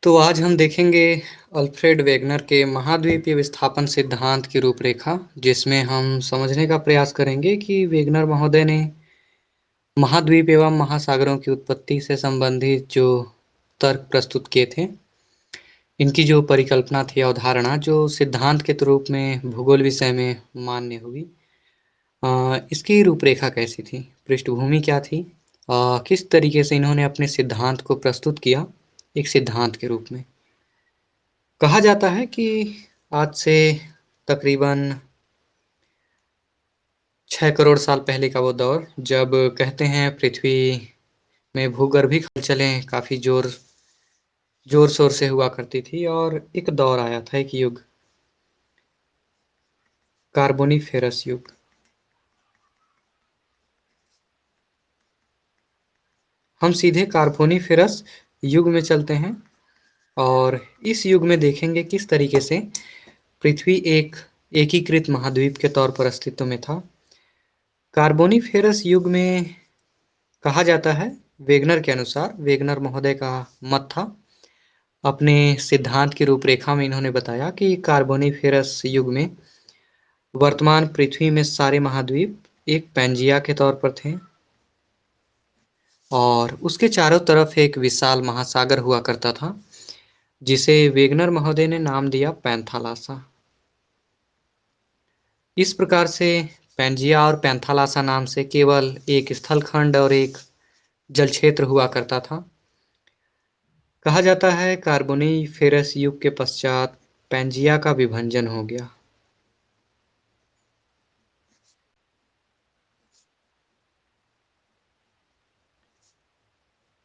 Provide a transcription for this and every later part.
तो आज हम देखेंगे अल्फ्रेड वेगनर के महाद्वीपीय विस्थापन सिद्धांत की रूपरेखा, जिसमें हम समझने का प्रयास करेंगे कि वेगनर महोदय ने महाद्वीप एवं महासागरों की उत्पत्ति से संबंधित जो तर्क प्रस्तुत किए थे, इनकी जो परिकल्पना थी, अवधारणा जो सिद्धांत के रूप में भूगोल विषय में मान्य हुई, इसकी रूपरेखा कैसी थी, पृष्ठभूमि क्या थी, किस तरीके से इन्होंने अपने सिद्धांत को प्रस्तुत किया एक सिद्धांत के रूप में। कहा जाता है कि आज से तकरीबन 6 करोड़ साल पहले का वो दौर, जब कहते हैं पृथ्वी में भूगर्भिक हलचलें काफ़ी ज़ोर-शोर से हुआ करती थी और एक दौर आया था, एक युग, कार्बोनिफेरस युग। हम सीधे कार्बोनिफेरस युग में चलते हैं और इस युग में देखेंगे किस तरीके से पृथ्वी एक एकीकृत महाद्वीप के तौर पर अस्तित्व में था। कार्बोनिफेरस युग में कहा जाता है, वेगनर के अनुसार, वेगनर महोदय का मत था, अपने सिद्धांत की रूपरेखा में इन्होंने बताया कि कार्बोनिफेरस युग में वर्तमान पृथ्वी में सारे महाद्वीप एक पैंजिया के तौर पर थे और उसके चारों तरफ एक विशाल महासागर हुआ करता था, जिसे वेगनर महोदय ने नाम दिया पैंथालासा। इस प्रकार से पैंजिया और पैंथालासा नाम से केवल एक स्थलखंड और एक जल क्षेत्र हुआ करता था। कहा जाता है कार्बोनिफेरस युग के पश्चात पैंजिया का विभंजन हो गया।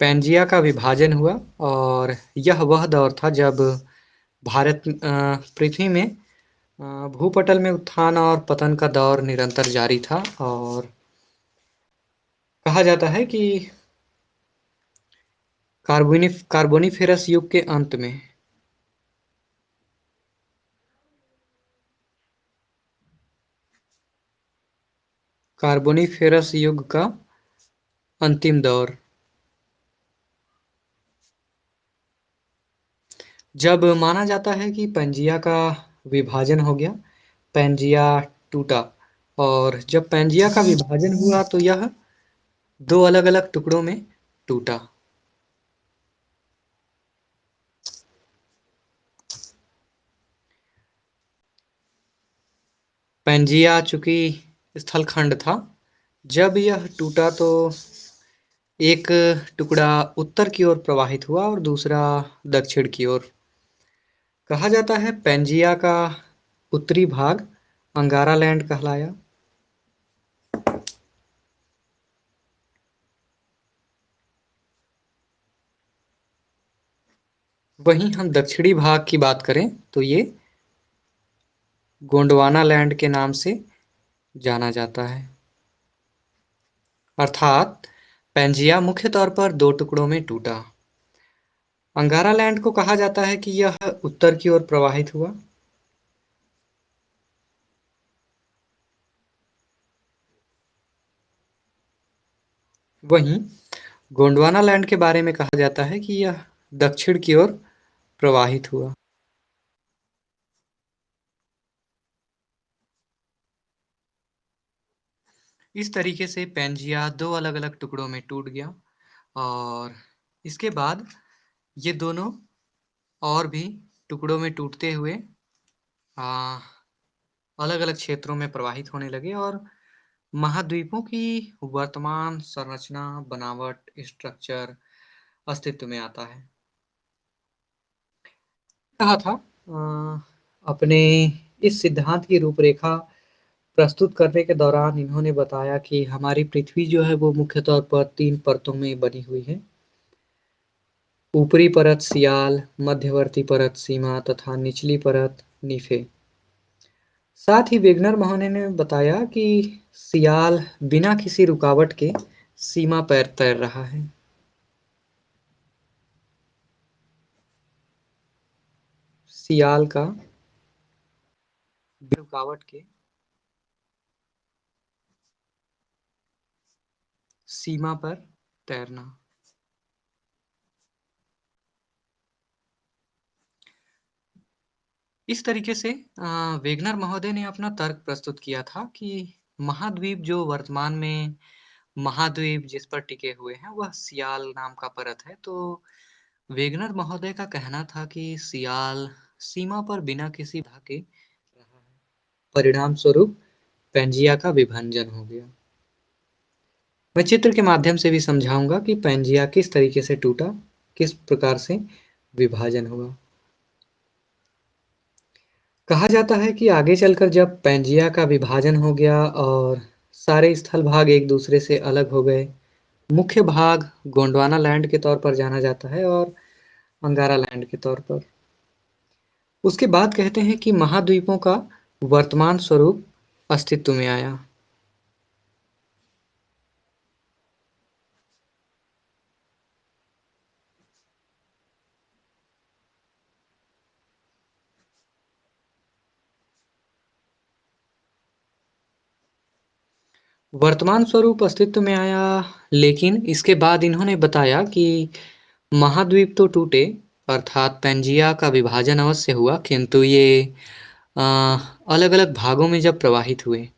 पैंजिया का विभाजन हुआ और यह वह दौर था जब पृथ्वी में भूपटल में उत्थान और पतन का दौर निरंतर जारी था और कहा जाता है कि कार्बोनिफेरस युग के अंत में कार्बोनिफेरस युग का अंतिम दौर, जब माना जाता है कि पैंजिया का विभाजन हो गया, पैंजिया टूटा और जब पैंजिया का विभाजन हुआ तो यह दो अलग-अलग टुकड़ों में टूटा। पैंजिया चूंकि स्थलखंड था, जब यह टूटा तो एक टुकड़ा उत्तर की ओर प्रवाहित हुआ और दूसरा दक्षिण की ओर। कहा जाता है पैंजिया का उत्तरी भाग अंगारा लैंड कहलाया। वहीं हम दक्षिणी भाग की बात करें तो ये गोंडवाना लैंड के नाम से जाना जाता है। अर्थात पैंजिया मुख्य तौर पर दो टुकड़ों में टूटा। अंगारा लैंड को कहा जाता है कि यह उत्तर की ओर प्रवाहित हुआ। वहीं गोंडवाना लैंड के बारे में कहा जाता है कि यह दक्षिण की ओर प्रवाहित हुआ। इस तरीके से पैंजिया दो अलग-अलग टुकड़ों में टूट गया और इसके बाद ये दोनों और भी टुकड़ों में टूटते हुए अलग-अलग क्षेत्रों में प्रवाहित होने लगे और महाद्वीपों की वर्तमान संरचना, बनावट, स्ट्रक्चर अस्तित्व में आता है। कहा था अपने इस सिद्धांत की रूपरेखा प्रस्तुत करने के दौरान इन्होंने बताया कि हमारी पृथ्वी जो है वो मुख्य तौर पर 3 परतों में बनी हुई है। ऊपरी परत सियाल, मध्यवर्ती परत सीमा तथा निचली परत नीफे। साथ ही वेगनर महोदय ने बताया कि सियाल बिना किसी रुकावट के सीमा पर तैर रहा है। सियाल का बिना रुकावट के सीमा पर तैरना। इस तरीके से वेगनर महोदय ने अपना तर्क प्रस्तुत किया था कि महाद्वीप जो वर्तमान में महाद्वीप जिस पर टिके हुए हैं वह सियाल नाम का परत है। तो वेगनर महोदय का कहना था कि सियाल सीमा पर बिना किसी बाधा के रहा है। परिणाम स्वरूप पैंजिया का विभंजन हो गया। मैं चित्र के माध्यम से भी समझाऊंगा कि पैंजिया किस तरीके से टूटा, किस प्रकार से विभाजन हुआ। कहा जाता है कि आगे चलकर जब पैंजिया का विभाजन हो गया और सारे स्थल भाग एक दूसरे से अलग हो गए, मुख्य भाग गोंडवाना लैंड के तौर पर जाना जाता है और अंगारा लैंड के तौर पर। उसके बाद कहते हैं कि महाद्वीपों का वर्तमान स्वरूप अस्तित्व में आया। वर्तमान स्वरूप अस्तित्व में आया, लेकिन इसके बाद इन्होंने बताया कि महाद्वीप तो टूटे, अर्थात पैंजिया का विभाजन अवश्य हुआ, किंतु ये अलग-अलग भागों में जब प्रवाहित हुए,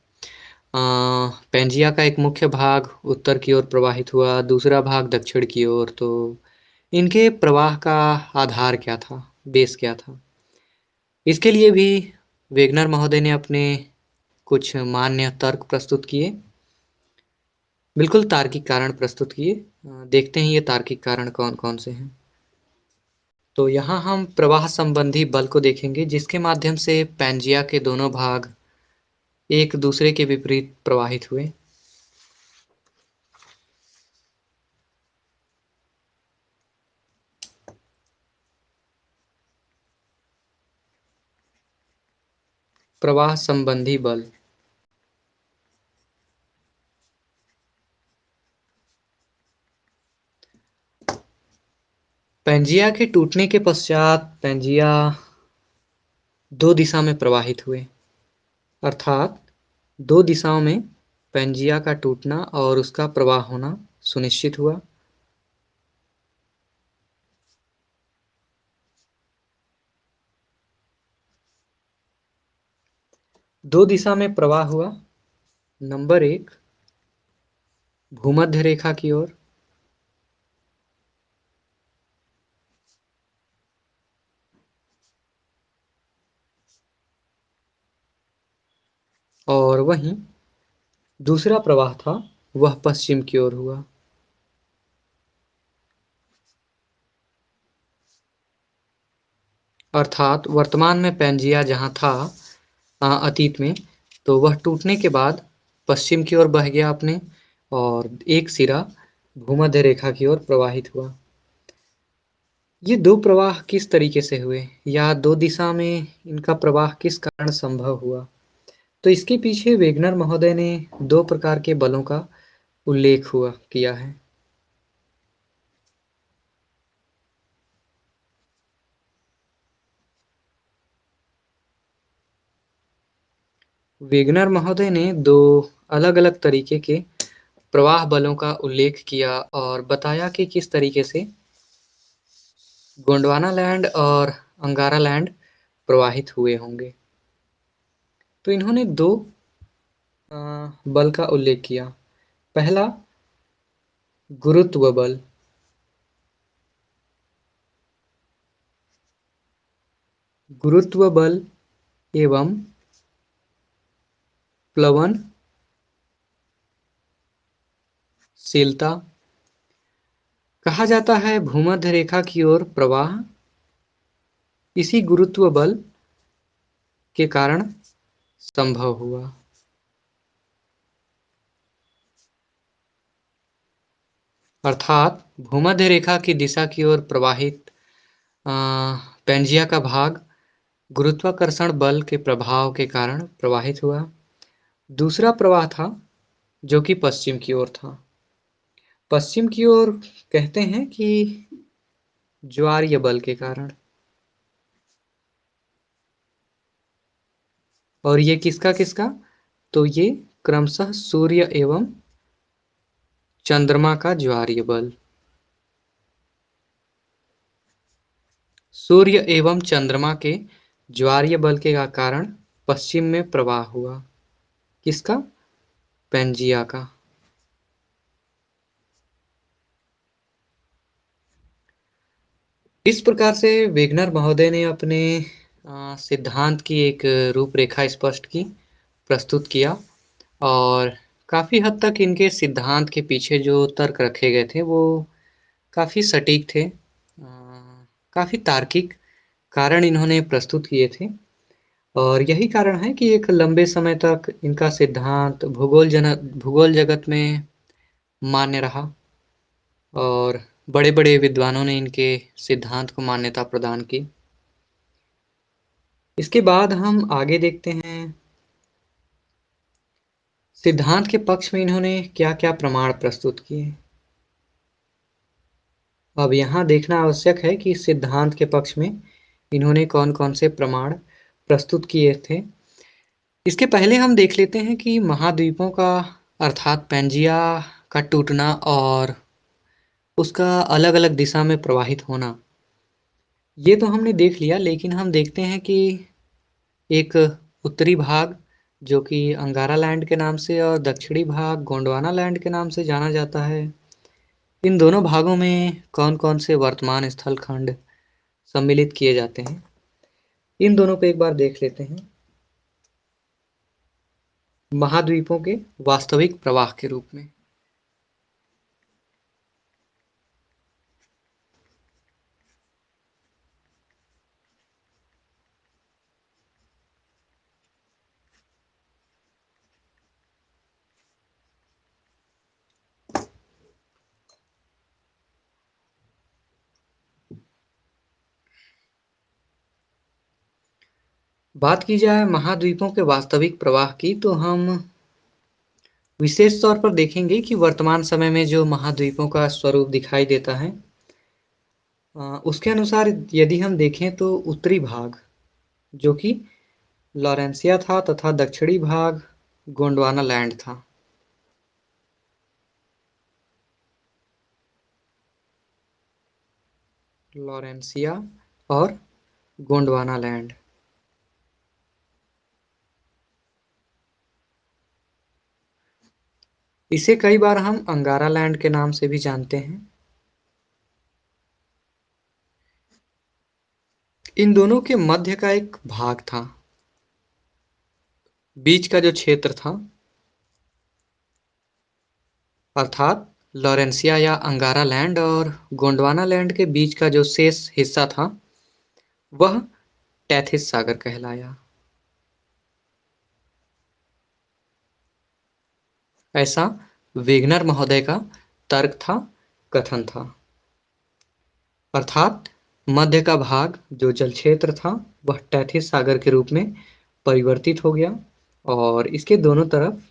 पैंजिया का एक मुख्य भाग उत्तर की ओर प्रवाहित हुआ, दूसरा भाग दक्षिण की ओर। तो इनके प्रवाह का आधार क्या था, बेस क्या था? इसके लिए भी वेगनर महोदय ने अपने कुछ मान्य तर्क प्रस्तुत किए, बिल्कुल तार्किक कारण प्रस्तुत किए। देखते हैं ये तार्किक कारण कौन-कौन से हैं। तो यहाँ हम प्रवाह संबंधी बल को देखेंगे, जिसके माध्यम से पैंजिया के दोनों भाग एक दूसरे के विपरीत प्रवाहित हुए। प्रवाह संबंधी बल। पैंजिया के टूटने के पश्चात पैंजिया दो दिशा में प्रवाहित हुए, अर्थात दो दिशाओं में पैंजिया का टूटना और उसका प्रवाह होना सुनिश्चित हुआ। दो दिशा में प्रवाह हुआ। नंबर एक, भूमध्य रेखा की ओर, और वहीं दूसरा प्रवाह था वह पश्चिम की ओर हुआ। अर्थात वर्तमान में पैंजिया जहाँ था अतीत में, तो वह टूटने के बाद पश्चिम की ओर बह गया अपने, और एक सिरा भूमध्य रेखा की ओर प्रवाहित हुआ। ये दो प्रवाह किस तरीके से हुए, या दो दिशा में इनका प्रवाह किस कारण संभव हुआ? तो इसके पीछे वेगनर महोदय ने दो प्रकार के बलों का उल्लेख किया है। वेगनर महोदय ने दो अलग-अलग तरीके के प्रवाह बलों का उल्लेख किया और बताया कि किस तरीके से गोंडवाना लैंड और अंगारा लैंड प्रवाहित हुए होंगे। तो इन्होंने दो बल का उल्लेख किया। पहला, गुरुत्व बल। गुरुत्व बल एवं प्लवनशीलता। कहा जाता है भूमध्य रेखा की ओर प्रवाह इसी गुरुत्व बल के कारण संभव हुआ। अर्थात भूमध्य रेखा की दिशा की ओर प्रवाहित पैंजिया का भाग गुरुत्वाकर्षण बल के प्रभाव के कारण प्रवाहित हुआ। दूसरा प्रवाह था जो कि पश्चिम की ओर था। पश्चिम की ओर कहते हैं कि ज्वारीय बल के कारण। और ये किसका? तो ये क्रमशः सूर्य एवं चंद्रमा का ज्वारीय बल। सूर्य एवं चंद्रमा के ज्वारीय बल के कारण पश्चिम में प्रवाह हुआ। किसका? पेंजिया का। इस प्रकार से वेगनर महोदय ने अपने सिद्धांत की एक रूपरेखा स्पष्ट की, प्रस्तुत किया और काफ़ी हद तक इनके सिद्धांत के पीछे जो तर्क रखे गए थे वो काफ़ी सटीक थे। काफ़ी तार्किक कारण इन्होंने प्रस्तुत किए थे और यही कारण है कि एक लंबे समय तक इनका सिद्धांत भूगोल जगत में मान्य रहा और बड़े-बड़े विद्वानों ने इनके सिद्धांत को मान्यता प्रदान की। इसके बाद हम आगे देखते हैं सिद्धांत के पक्ष में इन्होंने क्या-क्या प्रमाण प्रस्तुत किए। अब यहाँ देखना आवश्यक है कि सिद्धांत के पक्ष में इन्होंने कौन-कौन से प्रमाण प्रस्तुत किए थे। इसके पहले हम देख लेते हैं कि महाद्वीपों का अर्थात पैंजिया का टूटना और उसका अलग-अलग दिशा में प्रवाहित होना। ये तो हमने देख लिया, लेकिन हम देखते हैं कि एक उत्तरी भाग जो कि अंगारा लैंड के नाम से और दक्षिणी भाग गोंडवाना लैंड के नाम से जाना जाता है। इन दोनों भागों में कौन-कौन से वर्तमान स्थल खंड सम्मिलित किए जाते हैं, इन दोनों को एक बार देख लेते हैं। महाद्वीपों के वास्तविक प्रवाह के रूप में। बात की जाए महाद्वीपों के वास्तविक प्रवाह की तो हम विशेष तौर पर देखेंगे कि वर्तमान समय में जो महाद्वीपों का स्वरूप दिखाई देता है उसके अनुसार यदि हम देखें तो उत्तरी भाग जो कि लॉरेंसिया था तथा दक्षिणी भाग गोंडवाना लैंड था। लॉरेंसिया और गोंडवाना लैंड। इसे कई बार हम अंगारा लैंड के नाम से भी जानते हैं। इन दोनों के मध्य का एक भाग था, बीच का जो क्षेत्र था अर्थात लॉरेंसिया या अंगारा लैंड और गोंडवाना लैंड के बीच का जो शेष हिस्सा था वह टैथिस सागर कहलाया। ऐसा वेगनर महोदय का तर्क था, कथन था। अर्थात मध्य का भाग जो जल क्षेत्र था वह टैथिस सागर के रूप में परिवर्तित हो गया और इसके दोनों तरफ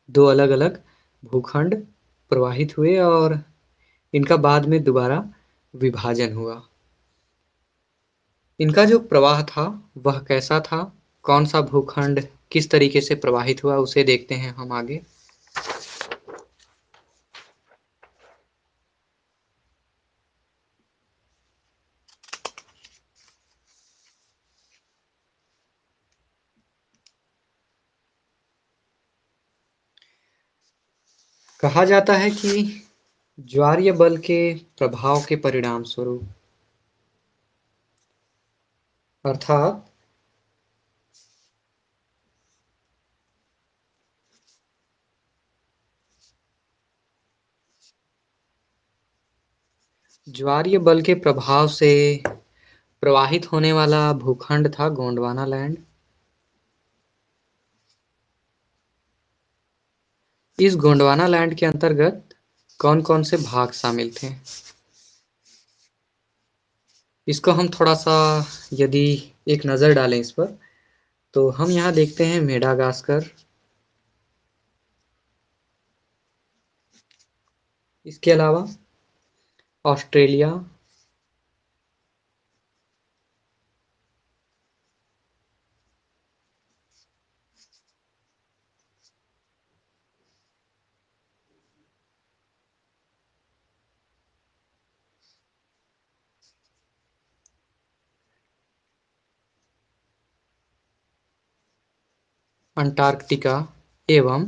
दो अलग-अलग भूखंड प्रवाहित हुए और इनका बाद में दोबारा विभाजन हुआ। इनका जो प्रवाह था वह कैसा था, कौन सा भूखंड किस तरीके से प्रवाहित हुआ उसे देखते हैं हम आगे। कहा जाता है कि ज्वारीय बल के प्रभाव के परिणाम स्वरूप अर्थात ज्वारीय बल के प्रभाव से प्रवाहित होने वाला भूखंड था गोंडवाना लैंड। इस गोंडवाना लैंड के अंतर्गत कौन-कौन से भाग शामिल थे, इसको हम थोड़ा सा यदि एक नज़र डालें इस पर तो हम यहाँ देखते हैं मेडागास्कर, इसके अलावा ऑस्ट्रेलिया, अंटार्कटिका एवं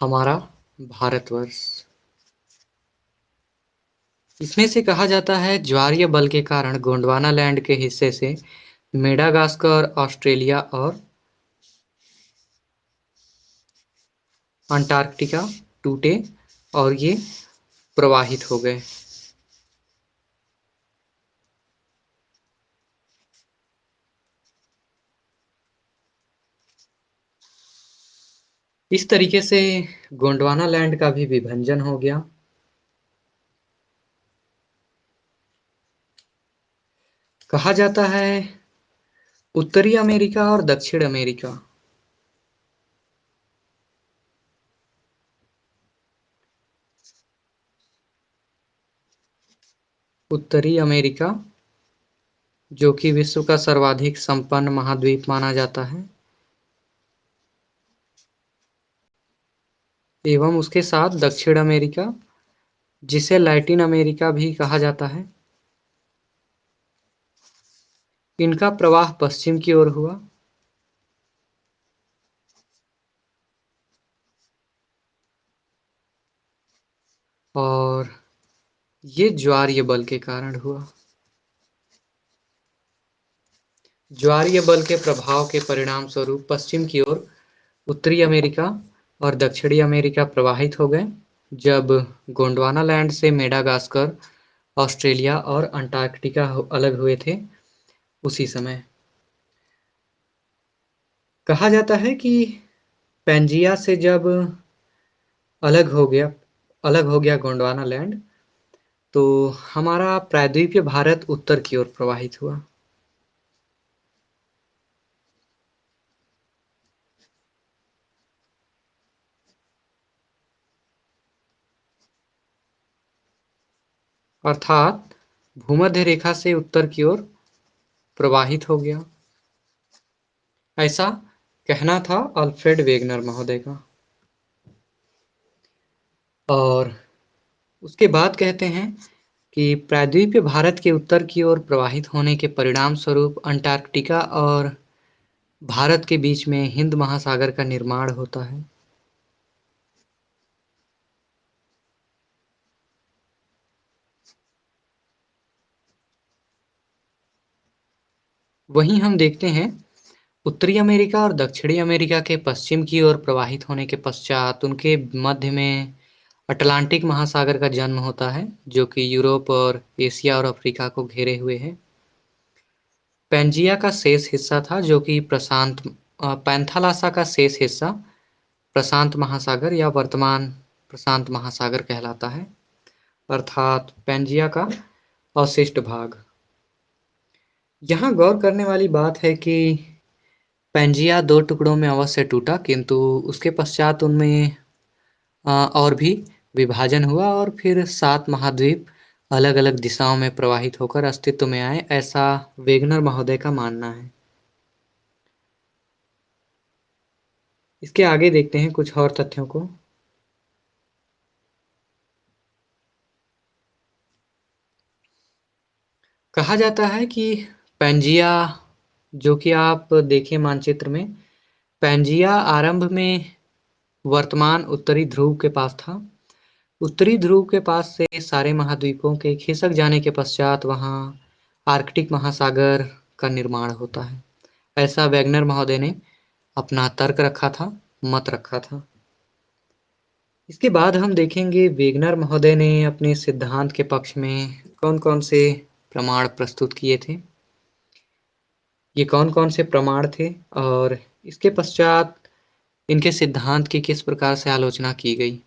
हमारा भारतवर्ष। इसमें से कहा जाता है ज्वारीय बल के कारण गोंडवाना लैंड के हिस्से से मेडागास्कर, ऑस्ट्रेलिया और अंटार्कटिका टूटे और ये प्रवाहित हो गए। इस तरीके से गोंडवाना लैंड का भी विभजन हो गया। कहा जाता है उत्तरी अमेरिका और दक्षिण अमेरिका। उत्तरी अमेरिका जो कि विश्व का सर्वाधिक संपन्न महाद्वीप माना जाता है, एवं उसके साथ दक्षिण अमेरिका जिसे लैटिन अमेरिका भी कहा जाता है। इनका प्रवाह पश्चिम की ओर हुआ और ये ज्वारीय बल के कारण हुआ। ज्वारीय बल के प्रभाव के परिणाम स्वरूप पश्चिम की ओर उत्तरी अमेरिका और दक्षिणी अमेरिका प्रवाहित हो गए। जब गोंडवाना लैंड से मेडागास्कर, ऑस्ट्रेलिया और अंटार्कटिका अलग हुए थे, उसी समय कहा जाता है कि पैंजिया से जब अलग हो गया गोंडवाना लैंड, तो हमारा प्रायद्वीपीय भारत उत्तर की ओर प्रवाहित हुआ। अर्थात भूमध्य रेखा से उत्तर की ओर प्रवाहित हो गया। ऐसा कहना था अल्फ्रेड वेगनर महोदय का। और उसके बाद कहते हैं कि प्रायद्वीपीय भारत के उत्तर की ओर प्रवाहित होने के परिणाम स्वरूप अंटार्कटिका और भारत के बीच में हिंद महासागर का निर्माण होता है। वहीं हम देखते हैं उत्तरी अमेरिका और दक्षिणी अमेरिका के पश्चिम की ओर प्रवाहित होने के पश्चात उनके मध्य में अटलांटिक महासागर का जन्म होता है, जो कि यूरोप और एशिया और अफ्रीका को घेरे हुए है। पैंजिया का शेष हिस्सा था जो कि पैंथालासा का शेष हिस्सा प्रशांत महासागर या वर्तमान प्रशांत महासागर कहलाता है, अर्थात पैंजिया का अवशिष्ट भाग। यहाँ गौर करने वाली बात है कि पैंजिया 2 टुकड़ों में अवश्य टूटा, किंतु उसके पश्चात उनमें और भी विभाजन हुआ और फिर 7 महाद्वीप अलग-अलग दिशाओं में प्रवाहित होकर अस्तित्व में आए, ऐसा वेगनर महोदय का मानना है। इसके आगे देखते हैं कुछ और तथ्यों को। कहा जाता है कि पैंजिया, जो कि आप देखिए मानचित्र में, पैंजिया आरंभ में वर्तमान उत्तरी ध्रुव के पास था। उत्तरी ध्रुव के पास से सारे महाद्वीपों के खिसक जाने के पश्चात वहाँ आर्कटिक महासागर का निर्माण होता है, ऐसा वेगनर महोदय ने अपना तर्क रखा था, मत रखा था। इसके बाद हम देखेंगे वेगनर महोदय ने अपने सिद्धांत के पक्ष में कौन-कौन से प्रमाण प्रस्तुत किए थे। ये कौन-कौन से प्रमाण थे और इसके पश्चात इनके सिद्धांत की किस प्रकार से आलोचना की गई।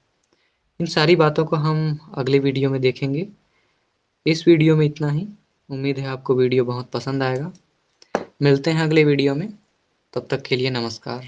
इन सारी बातों को हम अगले वीडियो में देखेंगे। इस वीडियो में इतना ही। उम्मीद है आपको वीडियो बहुत पसंद आएगा। मिलते हैं अगले वीडियो में। तब तक के लिए नमस्कार।